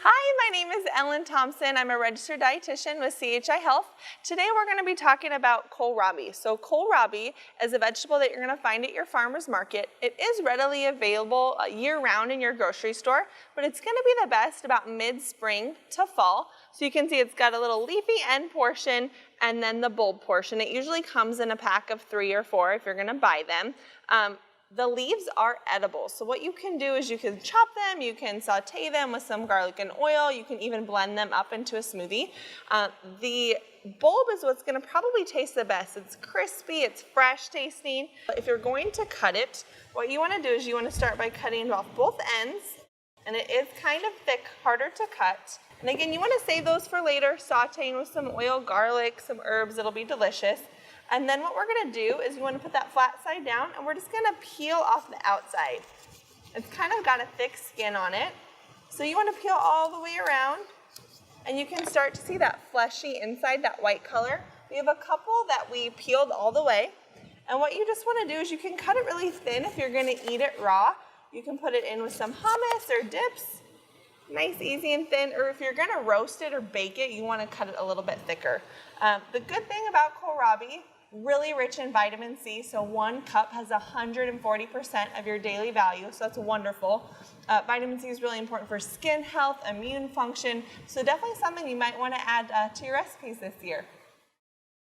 Hi, my name is Ellen Thompson. I'm a registered dietitian with CHI Health. Today we're going to be talking about kohlrabi. So kohlrabi is a vegetable that you're going to find at your farmer's market. It is readily available year-round in your grocery store, but it's going to be the best about mid-spring to fall. So you can see it's got a little leafy end portion and then the bulb portion. It usually comes in a pack of 3 or 4 if you're going to buy them. The leaves are edible, so what you can do is you can chop them, you can saute them with some garlic and oil, you can even blend them up into a smoothie. The bulb is what's going to probably taste the best. It's crispy, it's fresh tasting. If you're going to cut it, what you want to do is you want to start by cutting off both ends, and it is kind of thick, harder to cut. And again, you want to save those for later, sauteing with some oil, garlic, some herbs, it'll be delicious. And then what we're going to do is you want to put that flat side down and we're just going to peel off the outside. It's kind of got a thick skin on it. So you want to peel all the way around and you can start to see that fleshy inside, that white color. We have a couple that we peeled all the way. And what you just want to do is you can cut it really thin if you're going to eat it raw. You can put it in with some hummus or dips. Nice, easy, and thin. Or if you're going to roast it or bake it, you want to cut it a little bit thicker. The good thing about kohlrabi, really rich in vitamin C, so 1 cup has 140% of your daily value, so that's wonderful. Vitamin C is really important for skin health, immune function, so definitely something you might want to add to your recipes this year.